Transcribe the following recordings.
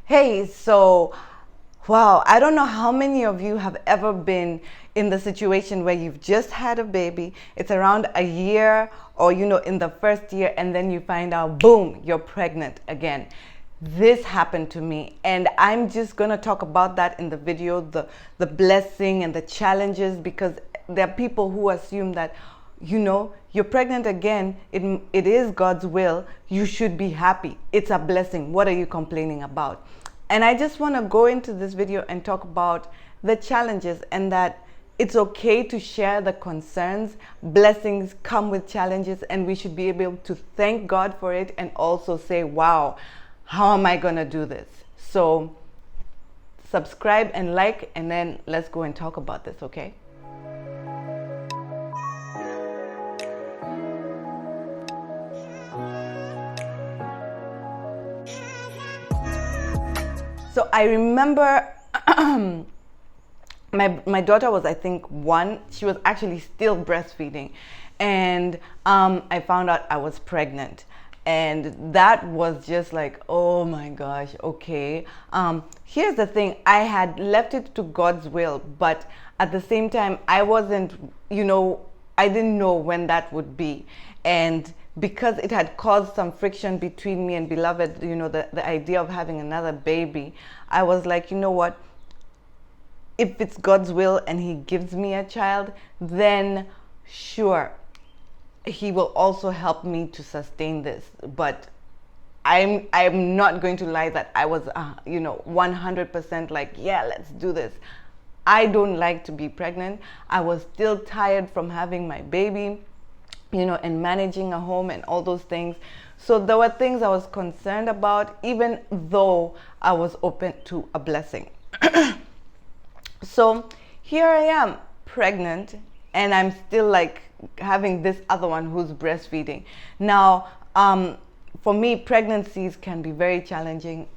Hey, so wow, I don't know how many of you have ever been in the situation where you've just had a baby, it's around a year or in the first year, and then you find out, boom, you're pregnant again. This happened to me, and I'm just gonna talk about that in the video, the blessing and the challenges, because there are people who assume that you're pregnant again, it is God's will, you should be happy, it's a blessing, what are you complaining about? And I just want to go into this video and talk about the challenges, and that it's okay to share the concerns. Blessings come with challenges, and we should be able to thank God for it and also say, wow, how am I going to do this? So subscribe and like, and then let's go and talk about this, okay? So I remember my daughter was, I think, 1. She was actually still breastfeeding, and I found out I was pregnant, and that was just like, oh my gosh, okay. Here's the thing: I had left it to God's will, but at the same time, I wasn't, I didn't know when that would be, and because it had caused some friction between me and beloved, the idea of having another baby, I was like, you know what, if it's God's will and he gives me a child, then sure, he will also help me to sustain this. But I'm not going to lie that I was 100% like, yeah, let's do this. I don't like to be pregnant. I was still tired from having my baby, and managing a home and all those things. So there were things I was concerned about, even though I was open to a blessing. So here I am, pregnant, and I'm still like having this other one who's breastfeeding. Now, for me, pregnancies can be very challenging.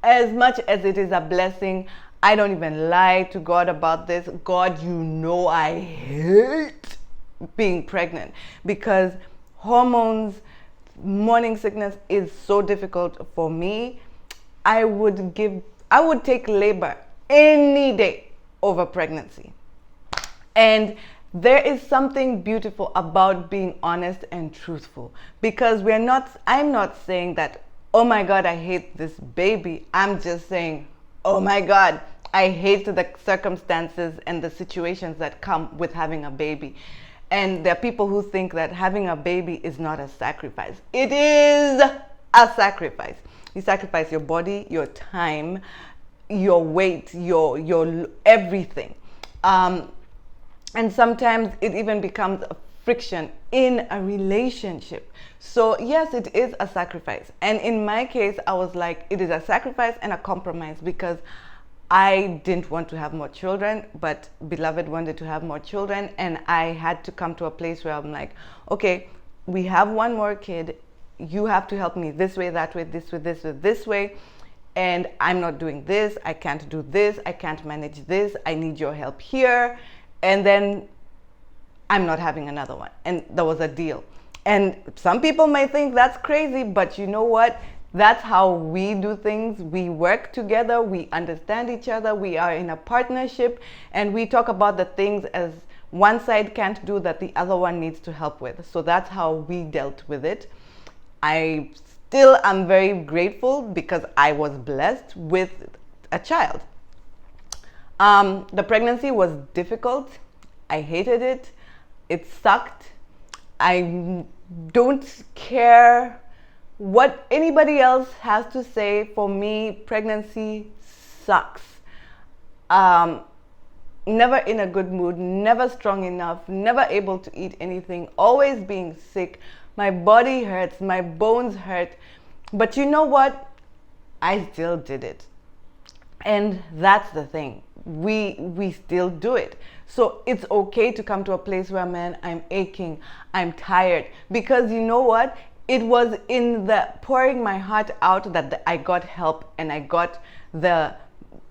As much as it is a blessing, I don't even lie to God about this. God, I hate being pregnant, because hormones, morning sickness is so difficult for me. I would take labor any day over pregnancy. And there is something beautiful about being honest and truthful, because I'm not saying that, oh my God, I hate this baby. I'm just saying, oh my God, I hate the circumstances and the situations that come with having a baby. And there are people who think that having a baby is not a sacrifice. It is a sacrifice. You sacrifice your body, your time, your weight, your everything. And sometimes it even becomes a friction in a relationship. So yes, it is a sacrifice. And in my case, I was like, it is a sacrifice and a compromise, because I didn't want to have more children, but beloved wanted to have more children. And I had to come to a place where I'm like, okay, we have one more kid. You have to help me this way, that way, this way, this way, this way. And I'm not doing this. I can't do this. I can't manage this. I need your help here. And then I'm not having another one. And there was a deal. And some people might think that's crazy, but you know what? That's how we do things. We work together, we understand each other, we are in a partnership, and we talk about the things as one side can't do that the other one needs to help with. So that's how we dealt with it. I still am very grateful because I was blessed with a child. The pregnancy was difficult. I hated it. It sucked. I don't care what anybody else has to say. For me, pregnancy sucks. Never in a good mood, never strong enough, never able to eat anything, always being sick. My body hurts, my bones hurt. But you know what? I still did it. And that's the thing. We still do it. So it's okay to come to a place where, man, I'm aching, I'm tired. Because you know what? It was in the pouring my heart out that I got help, and I got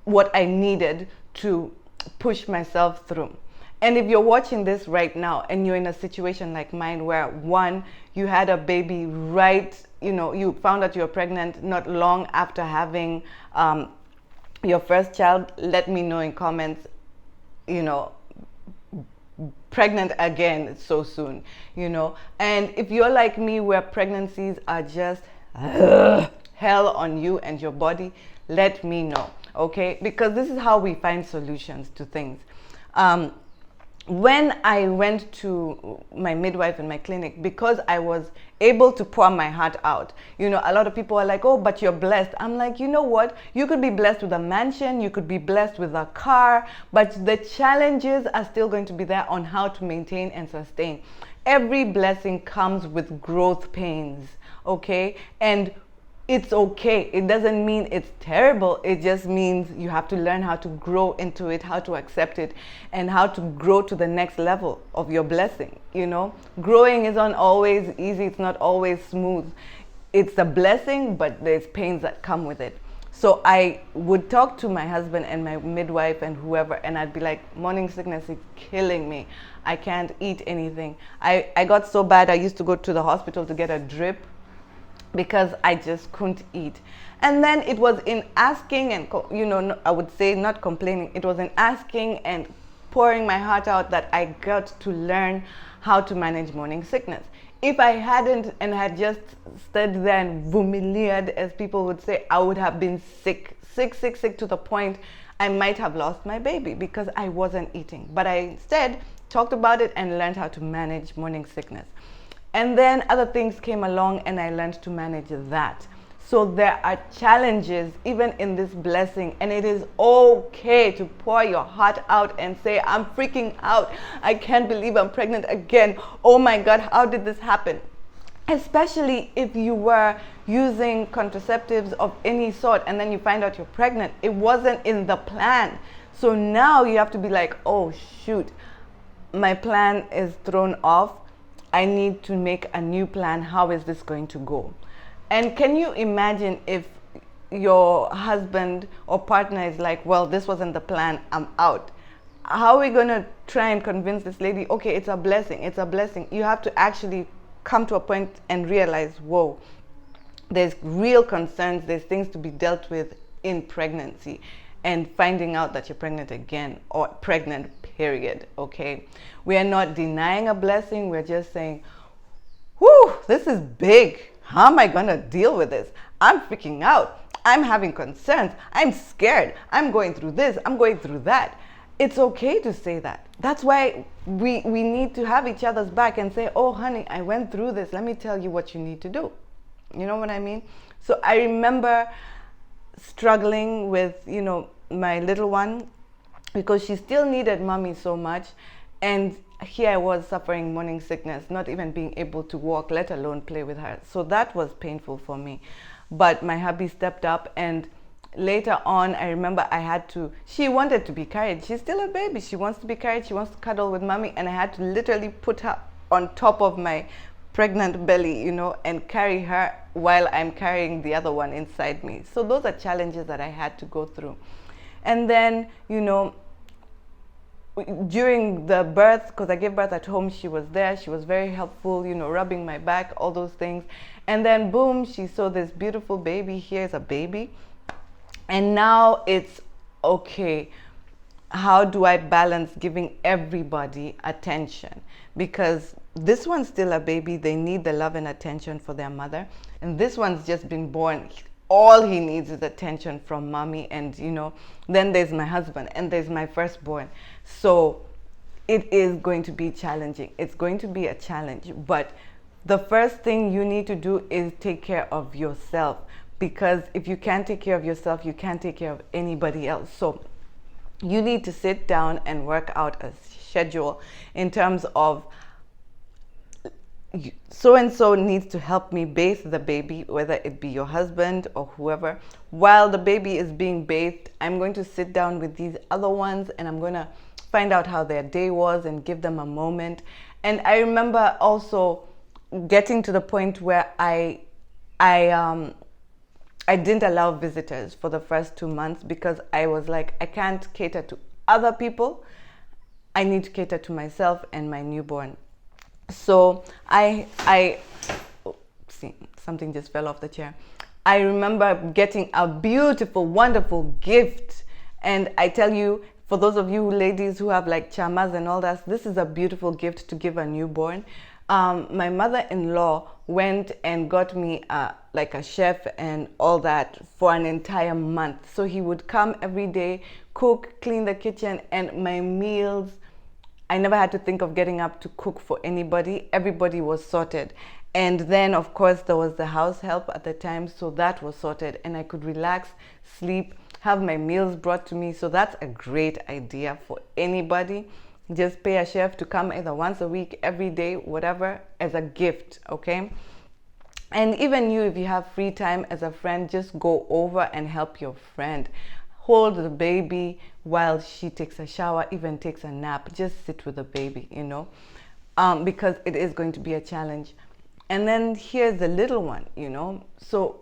what I needed to push myself through. And if you're watching this right now and you're in a situation like mine where, one, you had a baby right you found out you're pregnant not long after having your first child, let me know in comments, pregnant again so soon, and if you're like me where pregnancies are just hell on you and your body, let me know, okay? Because this is how we find solutions to things. When I went to my midwife in my clinic, because I was able to pour my heart out, a lot of people are like, oh, but you're blessed. I'm like, you know what? You could be blessed with a mansion, you could be blessed with a car, but the challenges are still going to be there on how to maintain and sustain. Every blessing comes with growth pains, okay? And it's okay. It doesn't mean it's terrible. It just means you have to learn how to grow into it, how to accept it, and how to grow to the next level of your blessing. Growing isn't always easy. It's not always smooth. It's a blessing, but there's pains that come with it. So I would talk to my husband and my midwife and whoever, and I'd be like, morning sickness is killing me. I can't eat anything. I got so bad, I used to go to the hospital to get a drip because I just couldn't eat. And then it was in asking and, I would say not complaining, it was in asking and pouring my heart out that I got to learn how to manage morning sickness. If I hadn't and had just stood there and vumiliared, as people would say, I would have been sick to the point I might have lost my baby because I wasn't eating. But I instead talked about it and learned how to manage morning sickness. And then other things came along and I learned to manage that. So there are challenges even in this blessing, and it is okay to pour your heart out and say, I'm freaking out. I can't believe I'm pregnant again. Oh my God, how did this happen? Especially if you were using contraceptives of any sort and then you find out you're pregnant. It wasn't in the plan. So now you have to be like, oh shoot, my plan is thrown off. I need to make a new plan. How is this going to go? And can you imagine if your husband or partner is like, well, this wasn't the plan, I'm out. How are we going to try and convince this lady, okay, it's a blessing, it's a blessing. You have to actually come to a point and realize, whoa, there's real concerns, there's things to be dealt with in pregnancy and finding out that you're pregnant again or pregnant, period, okay? We are not denying a blessing, we're just saying, whew, this is big. How am I gonna deal with this? I'm freaking out. I'm having concerns. I'm scared. I'm going through this. I'm going through that. It's okay to say that. That's why we need to have each other's back and say, oh, honey, I went through this. Let me tell you what you need to do. You know what I mean? So I remember struggling with, my little one because she still needed mommy so much. And here I was suffering morning sickness, not even being able to walk, let alone play with her. So that was painful for me. But my hubby stepped up, and later on, I remember she wanted to be carried. She's still a baby. She wants to be carried. She wants to cuddle with mommy. And I had to literally put her on top of my pregnant belly, and carry her while I'm carrying the other one inside me. So those are challenges that I had to go through. And then, during the birth, because I gave birth at home, she was there. She was very helpful, rubbing my back, all those things. And then boom, she saw this beautiful baby. Here's a baby. And now it's okay. How do I balance giving everybody attention? Because this one's still a baby. They need the love and attention for their mother. And this one's just been born. All he needs is attention from mommy, and then there's my husband and there's my firstborn. So it is going to be challenging. It's going to be a challenge, but the first thing you need to do is take care of yourself, because if you can't take care of yourself, you can't take care of anybody else. So you need to sit down and work out a schedule in terms of so-and-so needs to help me bathe the baby, whether it be your husband or whoever. While the baby is being bathed, I'm going to sit down with these other ones and I'm going to find out how their day was and give them a moment. And I remember also getting to the point where I didn't allow visitors for the first 2 months, because I was like, I can't cater to other people. I need to cater to myself and my newborn. So something just fell off the chair. I remember getting a beautiful, wonderful gift. And I tell you, for those of you ladies who have like chamas and all that, this is a beautiful gift to give a newborn. My mother-in-law went and got me like a chef and all that for an entire month. So he would come every day, cook, clean the kitchen, and my meals, I never had to think of getting up to cook for anybody. Everybody was sorted. And then, of course, there was the house help at the time, so that was sorted. And I could relax, sleep, have my meals brought to me. So that's a great idea for anybody. Just pay a chef to come either once a week, every day, whatever, as a gift, okay? And even you, if you have free time as a friend, just go over and help your friend. Hold the baby while she takes a shower, even takes a nap. Just sit with the baby, you know, because it is going to be a challenge. And then here's the little one, you know. So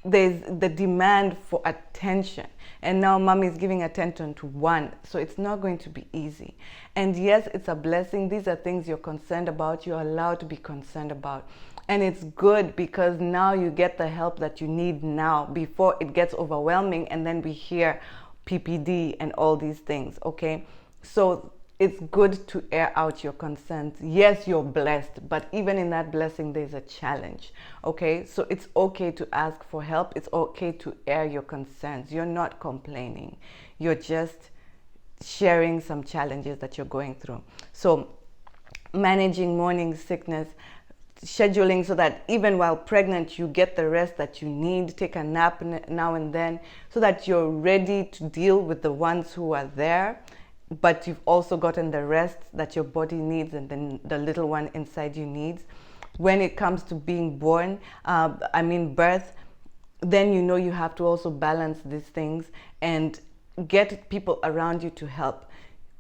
there's the demand for attention. And now mommy is giving attention to one. So it's not going to be easy. And yes, it's a blessing. These are things you're concerned about. You're allowed to be concerned about. And it's good because now you get the help that you need now before it gets overwhelming and then we hear PPD and all these things, okay? So it's good to air out your concerns. Yes, you're blessed, but even in that blessing, there's a challenge, okay? So it's okay to ask for help. It's okay to air your concerns. You're not complaining. You're just sharing some challenges that you're going through. So managing morning sickness, scheduling so that even while pregnant you get the rest that you need, take a nap now and then so that you're ready to deal with the ones who are there, but you've also gotten the rest that your body needs and then the little one inside you needs. When it comes to being born, birth, then you know you have to also balance these things and get people around you to help.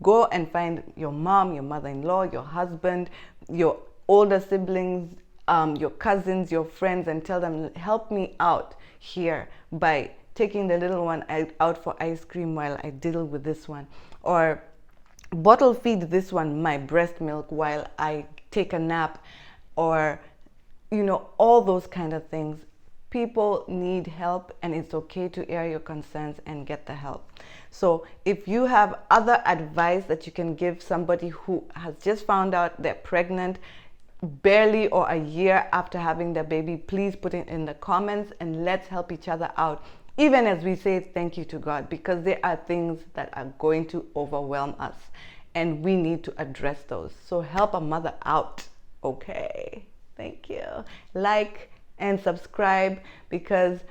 Go and find your mom, your mother-in-law, your husband, your older siblings, your cousins, your friends, and tell them, help me out here by taking the little one out for ice cream while I deal with this one, or bottle feed this one my breast milk while I take a nap, or, you know, all those kind of things. People need help and it's okay to air your concerns and get the help. So if you have other advice that you can give somebody who has just found out they're pregnant, barely or a year after having their baby, please put it in the comments and let's help each other out, even as we say thank you to God, because there are things that are going to overwhelm us and we need to address those. So help a mother out, okay? Thank you. Like and subscribe because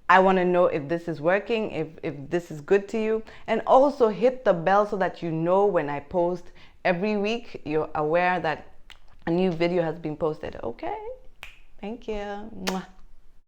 I want to know if this is working, if this is good to you. And also hit the bell so that you know when I post every week, you're aware that a new video has been posted, okay? Thank you. Mwah.